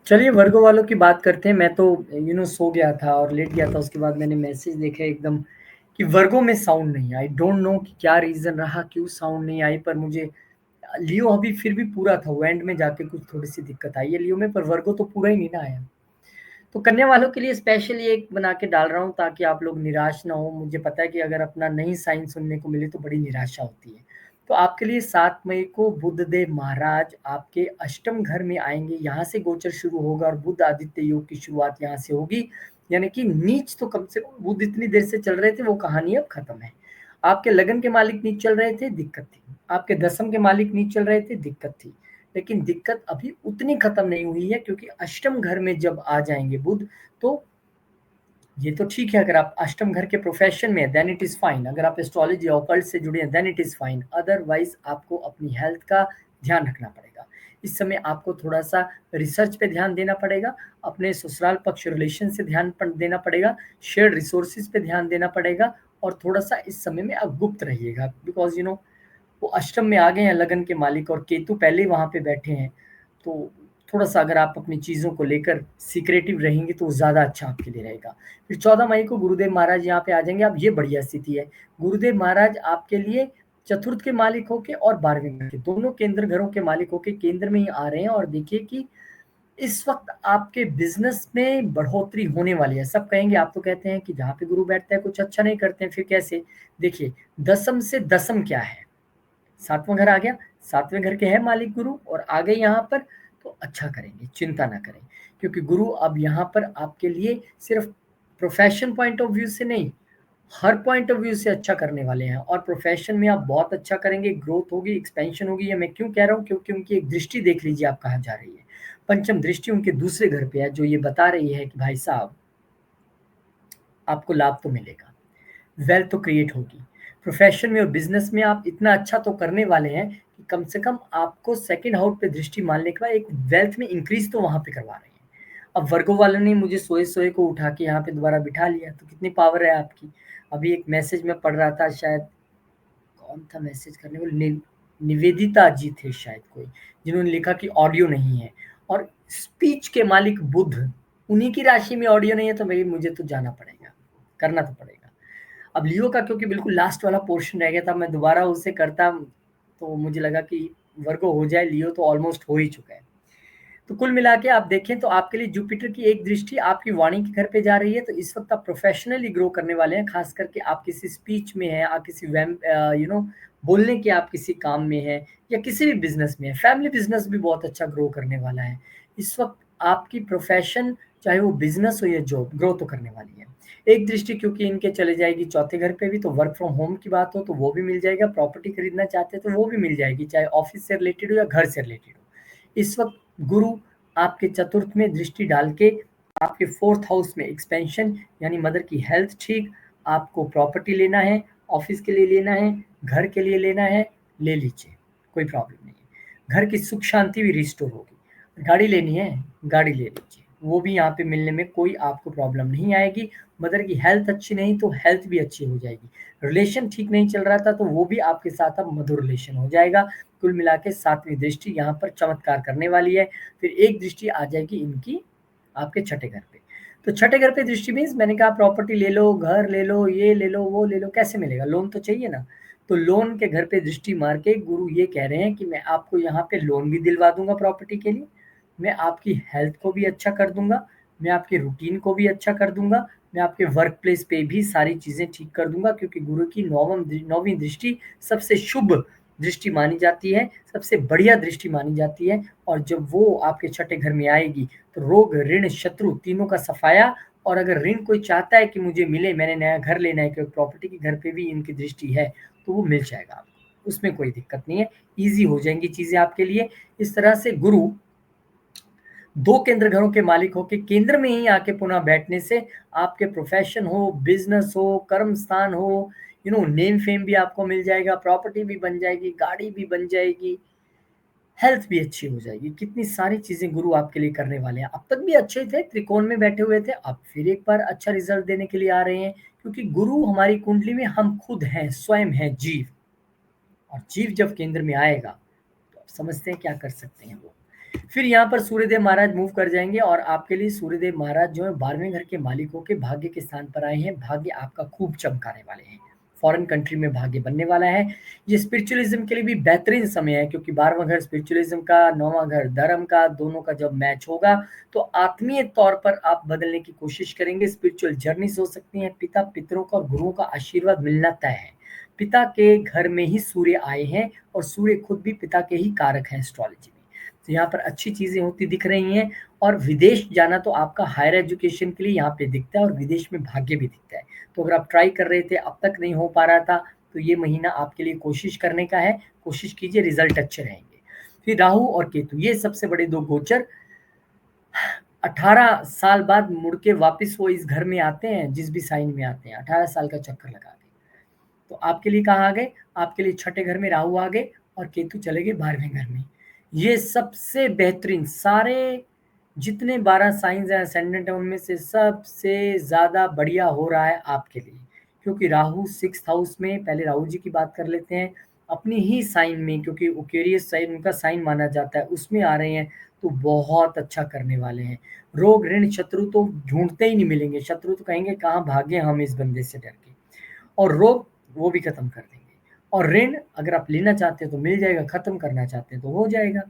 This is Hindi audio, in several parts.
चलिए वर्गो वालों की बात करते हैं। मैं तो सो गया था और लेट गया था। उसके बाद मैंने मैसेज देखा एकदम कि वर्गो में साउंड नहीं आई। डोंट नो कि क्या रीज़न रहा, क्यों साउंड नहीं आई, पर मुझे लियो अभी फिर भी पूरा था। वो एंड में जाके कुछ थोड़ी-सी दिक्कत आई है लियो में, पर वर्गो तो पूरा ही नहीं ना आया। तो कन्या वालों के लिए स्पेशली एक बना के डाल रहा हूँ ताकि आप लोग निराश ना हो। मुझे पता है कि अगर अपना नहीं साइन सुनने को मिले तो बड़ी निराशा होती है। तो आपके लिए 7 मई को बुधदेव महाराज आपके अष्टम घर में आएँगे, यहाँ से गोचर शुरू होगा और बुध आदित्य योग की शुरुआत यहाँ से होगी। यानी कि नीच तो कम से कम बुध इतनी देर से चल रहे थे, वो कहानी अब खत्म है। आपके लगन के मालिक नीच चल रहे थे, दिक्कत थी। आपके दशम के मालिक नीच चल रहे थे, दिक्कत थी। लेकिन दिक्कत अभी उतनी खत्म नहीं हुई है, क्योंकि अष्टम घर में जब आ जाएंगे बुध, तो ये तो ठीक है। अगर आप अष्टम घर के प्रोफेशन में है देन इट इज फाइन। अगर आप एस्ट्रोलॉजी ऑकल्ट से जुड़े हैं then it is fine. Otherwise आपको अपनी हेल्थ का ध्यान रखना पड़ेगा। इस समय आपको थोड़ा सा रिसर्च पे ध्यान देना पड़ेगा, अपने ससुराल पक्ष रिलेशन से देना पड़ेगा, शेयर्ड रिसोर्सेज पे ध्यान देना पड़ेगा। और थोड़ा सा इस समय में आप गुप्त रहिएगा, बिकॉज वो अष्टम में आ गए हैं लगन के मालिक, और केतु पहले ही वहाँ पे बैठे हैं। तो थोड़ा-सा अगर आप अपनी चीज़ों को लेकर सीक्रेटिव रहेंगे तो ज़्यादा अच्छा आपके लिए रहेगा। फिर 14 मई को गुरुदेव महाराज यहाँ पे आ जाएँगे। अब ये बढ़िया स्थिति है। गुरुदेव महाराज आपके लिए चतुर्थ के मालिक होके और 12वें घर के, दोनों केंद्र घरों के मालिक होके केंद्र में ही आ रहे हैं। और देखिए कि इस वक़्त आपके बिज़नेस में बढ़ोतरी होने वाली है। सब कहेंगे, आप तो कहते हैं कि जहाँ पे गुरु बैठता है कुछ अच्छा नहीं करते हैं, फिर कैसे? देखिए, दशम से दशम क्या है? 7वां घर आ गया, 7वें घर के हैं मालिक गुरु और आ गए यहाँ पर, तो अच्छा करेंगे, चिंता ना करें। क्योंकि गुरु अब यहाँ पर आपके लिए सिर्फ़ प्रोफ़ेशन पॉइंट ऑफ व्यू से नहीं, हर पॉइंट ऑफ व्यू से अच्छा करने वाले हैं। और प्रोफ़ेशन में आप बहुत अच्छा करेंगे, ग्रोथ होगी, एक्सपेंशन होगी। ये मैं क्यों कह रहा हूँ? क्योंकि उनकी एक दृष्टि देख लीजिए आप कहाँ जा रही है। पंचम दृष्टि उनके दूसरे घर पे है, जो ये बता रही है कि भाई साहब, आपको लाभ तो मिलेगा। वेल्थ तो क्रिएट होगी। प्रोफेशन में और बिजनेस में आप इतना अच्छा तो करने वाले हैं कि कम से कम आपको सेकंड हाउस पे दृष्टि मारने के बाद एक वेल्थ में इंक्रीज तो वहां पे करवा रहे हैं। अब वर्गो वालों ने मुझे सोए सोए को उठा के यहाँ पे दोबारा बिठा लिया, तो कितनी पावर है आपकी। अभी एक मैसेज में पढ़ रहा था, शायद कौन था मैसेज करने वाले, निवेदिता जी थे शायद कोई, जिन्होंने लिखा कि ऑडियो नहीं है। और स्पीच के मालिक बुध, उन्हीं की राशि में ऑडियो नहीं है, तो भाई मुझे तो जाना पड़ेगा, करना तो पड़ेगा। अब लियो का क्योंकि बिल्कुल लास्ट वाला पोर्शन रह गया था, मैं दोबारा उसे करता तो मुझे लगा कि वर्गो हो जाए, लियो तो ऑलमोस्ट हो ही चुका है। तो कुल मिला के आप देखें तो आपके लिए जुपिटर की एक दृष्टि आपकी वाणी के घर पे जा रही है। तो इस वक्त आप प्रोफेशनली ग्रो करने वाले हैं, खास करके आप किसी स्पीच में हैं, आप किसी बोलने के आप किसी काम में हैं, या किसी भी बिजनेस में है। फैमिली बिजनेस भी बहुत अच्छा ग्रो करने वाला है इस वक्त। आपकी प्रोफेशन चाहे वो बिजनेस हो या जॉब, ग्रो तो करने वाली है। एक दृष्टि क्योंकि इनके चले जाएगी चौथे घर पे भी, तो वर्क फ्रॉम होम की बात हो तो वो भी मिल जाएगा। प्रॉपर्टी खरीदना चाहते हैं तो वो भी मिल जाएगी, चाहे ऑफिस से रिलेटेड हो या घर से रिलेटेड हो। इस वक्त गुरु आपके चतुर्थ में दृष्टि डाल के आपके फोर्थ हाउस में एक्सपेंशन, यानी मदर की हेल्थ ठीक, आपको प्रॉपर्टी लेना है, ऑफिस के लिए लेना है, घर के लिए लेना है, ले लीजिए, कोई प्रॉब्लम नहीं है। घर की सुख शांति भी रिस्टोर होगी। गाड़ी लेनी है, गाड़ी ले लीजिए, वो भी यहाँ पे मिलने में कोई आपको प्रॉब्लम नहीं आएगी। मदर की हेल्थ अच्छी नहीं तो हेल्थ भी अच्छी हो जाएगी। रिलेशन ठीक नहीं चल रहा था तो वो भी आपके साथ अब मधुर रिलेशन हो जाएगा। कुल मिला के 7वीं दृष्टि यहाँ पर चमत्कार करने वाली है। फिर एक दृष्टि आ जाएगी इनकी आपके छठे घर पे। तो छठे घर पे दृष्टि मीन्स मैंने कहा प्रॉपर्टी ले लो, घर ले लो, ये ले लो, वो ले लो, कैसे मिलेगा? लोन तो चाहिए ना। तो लोन के घर पे दृष्टि मार के गुरु ये कह रहे हैं कि मैं आपको यहाँ पे लोन भी दिलवा दूंगा प्रॉपर्टी के लिए, मैं आपकी हेल्थ को भी अच्छा कर दूंगा, मैं आपके रूटीन को भी अच्छा कर दूंगा, मैं आपके वर्क प्लेस पे भी सारी चीजें ठीक कर दूंगा। क्योंकि गुरु की नौवीं दृष्टि सबसे शुभ दृष्टि मानी जाती है, सबसे बढ़िया दृष्टि मानी जाती है। और जब वो आपके छठे घर में आएगी तो रोग ऋण शत्रु तीनों का सफाया। और अगर ऋण कोई चाहता है कि मुझे मिले, मैंने नया घर लेना है, क्योंकि प्रॉपर्टी के घर पे भी इनकी दृष्टि है, तो वो मिल जाएगा आपको, उसमें कोई दिक्कत नहीं है। ईजी हो जाएंगी चीजें आपके लिए। इस तरह से गुरु दो केंद्र घरों के मालिक होके केंद्र में ही आके पुनः बैठने से आपके प्रोफेशन हो, बिजनेस हो, कर्म स्थान हो, नेम फेम भी आपको मिल जाएगा, प्रॉपर्टी भी बन जाएगी, गाड़ी भी बन जाएगी, हेल्थ भी अच्छी हो जाएगी। कितनी सारी चीजें गुरु आपके लिए करने वाले हैं। अब तक भी अच्छे थे, त्रिकोण में बैठे हुए थे, अब फिर एक बार अच्छा रिजल्ट देने के लिए आ रहे हैं। क्योंकि गुरु हमारी कुंडली में हम खुद हैं, स्वयं हैं जीव। और जीव जब केंद्र में आएगा तो आप समझते हैं क्या कर सकते हैं वो। फिर यहाँ पर सूर्यदेव महाराज मूव कर जाएंगे और आपके लिए सूर्यदेव महाराज जो है 12वें घर के मालिक होकर भाग्य के स्थान पर आए हैं। भाग्य आपका खूब चमकाने वाले हैं, फॉरेन कंट्री में भाग्य बनने वाला है। ये स्पिरिचुअलिज्म के लिए भी बेहतरीन समय है, क्योंकि 12वां घर स्पिरिचुअलिज्म का, 9वां घर धर्म का, दोनों का जब मैच होगा तो आत्मीय तौर पर आप बदलने की कोशिश करेंगे। स्पिरिचुअल जर्नीज हो सकती हैं। पिता पितरों का और गुरुओं का आशीर्वाद मिलना तय है। पिता के घर में ही सूर्य आए हैं और सूर्य खुद भी पिता के ही कारक हैं एस्ट्रोलॉजी में। तो यहाँ पर अच्छी चीजें होती दिख रही हैं। और विदेश जाना तो आपका हायर एजुकेशन के लिए यहाँ पे दिखता है और विदेश में भाग्य भी दिखता है। तो अगर आप ट्राई कर रहे थे, अब तक नहीं हो पा रहा था, तो ये महीना आपके लिए कोशिश करने का है। कोशिश कीजिए, रिजल्ट अच्छे रहेंगे। फिर राहु और केतु, ये सबसे बड़े दो गोचर 18 साल बाद मुड़ के वापस वो इस घर में आते हैं, जिस भी साइन में आते हैं 18 साल का चक्कर लगा के। तो आपके लिए कहाँ आ गए? आपके लिए छठे घर में राहु आ गए और केतु चले गए 12वें घर में। ये सबसे बेहतरीन, सारे जितने 12 साइंस हैं असेंडेंट है उनमें से सबसे ज्यादा बढ़िया हो रहा है आपके लिए, क्योंकि राहु 6th हाउस में, पहले राहु जी की बात कर लेते हैं, अपनी ही साइन में, क्योंकि एक्वेरियस साइन उनका साइन माना जाता है, उसमें आ रहे हैं। तो बहुत अच्छा करने वाले हैं। रोग ऋण शत्रु तो ढूंढते ही नहीं मिलेंगे। शत्रु तो कहेंगे कहाँ भागे हम इस बंदे से डर के, और रोग वो भी खत्म कर देंगे। और ऋण अगर आप लेना चाहते हैं तो मिल जाएगा, खत्म करना चाहते हैं तो हो जाएगा।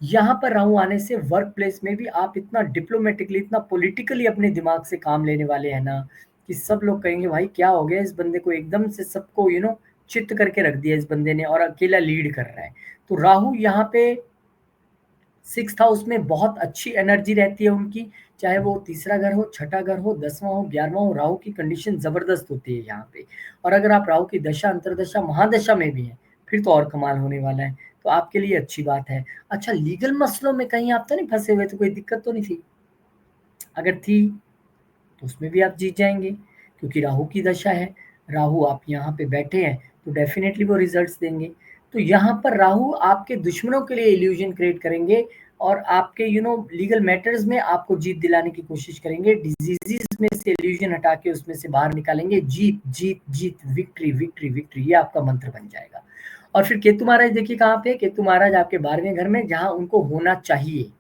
यहाँ पर राहु आने से वर्क प्लेस में भी आप इतना डिप्लोमेटिकली, इतना पॉलिटिकली अपने दिमाग से काम लेने वाले हैं ना, कि सब लोग कहेंगे भाई क्या हो गया इस बंदे को, एकदम से सबको चित्त करके रख दिया इस बंदे ने और अकेला लीड कर रहा है। तो राहु यहाँ पे 6th हाउस में बहुत अच्छी एनर्जी रहती है उनकी, चाहे वो तीसरा घर हो, छठा घर हो, 10वां हो, 11वां हो, राहु की कंडीशन जबरदस्त होती है यहाँ पे। और अगर आप राहु की दशा, अंतरदशा, महादशा में भी हैं, फिर तो और कमाल होने वाला है। तो आपके लिए अच्छी बात है। अच्छा, लीगल मसलों में कहीं आप तो नहीं फंसे हुए? तो कोई दिक्कत तो नहीं थी? अगर थी तो उसमें भी आप जीत जाएंगे, क्योंकि राहु की दशा है। राहु आप यहाँ पे बैठे हैं तो डेफिनेटली वो रिजल्ट्स देंगे। तो यहाँ पर राहु आपके दुश्मनों के लिए इल्यूजन क्रिएट करेंगे और आपके लीगल मैटर्स में आपको जीत दिलाने की कोशिश करेंगे। डिजीजेस में से इल्यूजन हटा के उसमें से बाहर निकालेंगे। जीत जीत जीत, विक्ट्री विक्ट्री विक्ट्री, ये आपका मंत्र बन जाएगा। और फिर केतु महाराज देखिए कहाँ पे, केतु महाराज आपके 12वें घर में, जहां उनको होना चाहिए।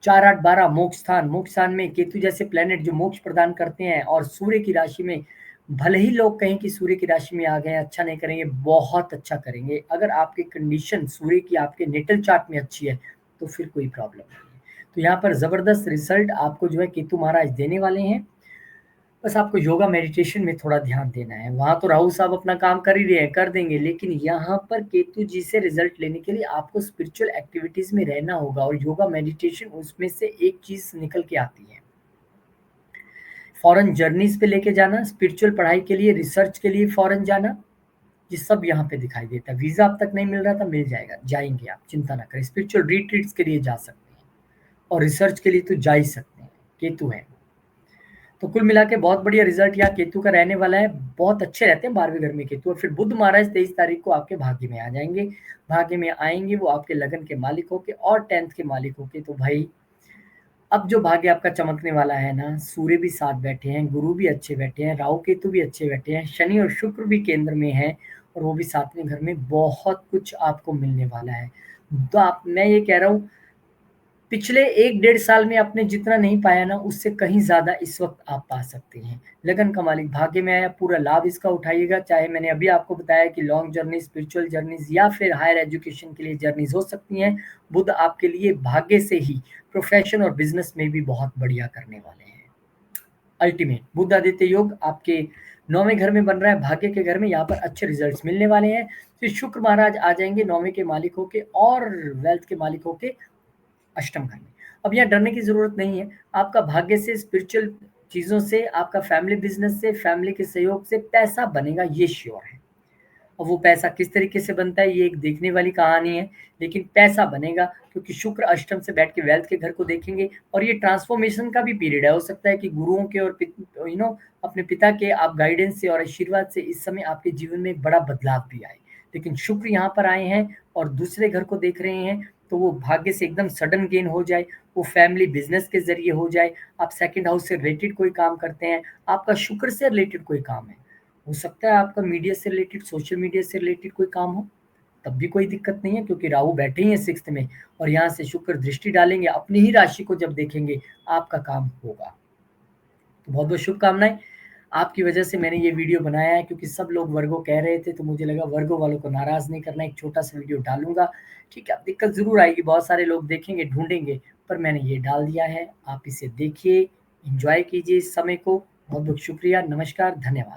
4 8 12 मोक्ष स्थान, मोक्ष स्थान में केतु जैसे प्लेनेट जो मोक्ष प्रदान करते हैं, और सूर्य की राशि में, भले ही लोग कहें कि सूर्य की राशि में आ गए अच्छा नहीं करेंगे, बहुत अच्छा करेंगे। अगर आपकी कंडीशन सूर्य की आपके नेटल चार्ट में अच्छी है तो फिर कोई प्रॉब्लम नहीं है। तो यहाँ पर जबरदस्त रिजल्ट आपको जो है केतु महाराज देने वाले हैं। बस आपको योगा मेडिटेशन में थोड़ा ध्यान देना है। वहां तो राहु साहब अपना काम कर ही रहे हैं, कर देंगे, लेकिन यहाँ पर केतु जी से रिजल्ट लेने के लिए आपको स्पिरिचुअल एक्टिविटीज में रहना होगा, और योगा मेडिटेशन उसमें से एक चीज निकल के आती है। फॉरेन जर्नीज पे लेके जाना, स्पिरिचुअल पढ़ाई के लिए, रिसर्च के लिए फॉरेन जाना, ये सब यहाँ पे दिखाई देता है। वीजा अब तक नहीं मिल रहा था, मिल जाएगा, जाएंगे आप, चिंता ना करें। स्पिरिचुअल रिट्रीट्स के लिए जा सकते हैं और रिसर्च के लिए तो जा ही सकते हैं, केतु है। तो कुल मिला के बहुत बढ़िया रिजल्ट यहाँ केतु का रहने वाला है। बहुत अच्छे रहते हैं 12वें घर में केतु। और फिर बुध महाराज 23 तारीख को आपके भाग्य में आ जाएंगे। भाग्य में आएंगे वो आपके लगन के मालिक होके और 10th के मालिक होके। तो भाई अब जो भाग्य आपका चमकने वाला है ना, सूर्य भी साथ बैठे हैं, गुरु भी अच्छे बैठे हैं, राहु केतु भी अच्छे बैठे हैं, शनि और शुक्र भी केंद्र में है, और वो भी 7वें घर में। बहुत कुछ आपको मिलने वाला है। तो आप, मैं ये कह रहा हूँ, पिछले 1 डेढ़ साल में आपने जितना नहीं पाया ना, उससे कहीं ज्यादा इस वक्त आप पा सकते हैं। लगन का मालिक भाग्य में आया, पूरा लाभ इसका उठाइएगा। चाहे मैंने अभी आपको बताया कि लॉन्ग जर्नी, स्पिरिचुअल जर्नीज या फिर हायर एजुकेशन के लिए जर्नीज हो सकती हैं। बुध आपके लिए भाग्य से ही प्रोफेशन और बिजनेस में भी बहुत बढ़िया करने वाले हैं। अल्टीमेट बुध आदित्य योग आपके 9वें घर में बन रहा है, भाग्य के घर में। यहाँ पर अच्छे रिजल्ट्स मिलने वाले हैं। फिर शुक्र महाराज आ जाएंगे 9वें के मालिक होके और वेल्थ के मालिक होके अष्टम घर में। अब यहाँ डरने की जरूरत नहीं है। आपका भाग्य से, स्पिरिचुअल चीजों से, आपका फैमिली बिजनेस से, फैमिली के सहयोग से पैसा बनेगा, ये श्योर है। और वो पैसा किस तरीके से बनता है ये एक देखने वाली कहानी है, लेकिन पैसा बनेगा, क्योंकि शुक्र अष्टम से बैठ के वेल्थ के घर को देखेंगे। और ये ट्रांसफॉर्मेशन का भी पीरियड है। हो सकता है कि गुरुओं के और अपने पिता के आप गाइडेंस से और आशीर्वाद से इस समय आपके जीवन में एक बड़ा बदलाव भी आए। लेकिन शुक्र यहाँ पर आए हैं और दूसरे घर को देख रहे हैं, तो वो भाग्य से एकदम सडन गेन हो जाए, वो फैमिली बिजनेस के जरिए हो जाए। आप सेकंड हाउस से रिलेटेड कोई काम करते हैं, आपका शुक्र से रिलेटेड कोई काम है, हो सकता है आपका मीडिया से रिलेटेड, सोशल मीडिया से रिलेटेड कोई काम हो, तब भी कोई दिक्कत नहीं है, क्योंकि राहु बैठे ही हैं 6th में और यहाँ से शुक्र दृष्टि डालेंगे, अपनी ही राशि को जब देखेंगे आपका काम होगा। तो बहुत-बहुत शुभकामनाएँ। आपकी वजह से मैंने ये वीडियो बनाया है, क्योंकि सब लोग वर्गो कह रहे थे, तो मुझे लगा वर्गो वालों को नाराज़ नहीं करना, एक छोटा-सा वीडियो डालूँगा। ठीक है, अब दिक्कत ज़रूर आएगी, बहुत सारे लोग देखेंगे, ढूँढेंगे, पर मैंने ये डाल दिया है। आप इसे देखिए, एन्जॉय कीजिए इस समय को। बहुत-बहुत शुक्रिया, नमस्कार, धन्यवाद।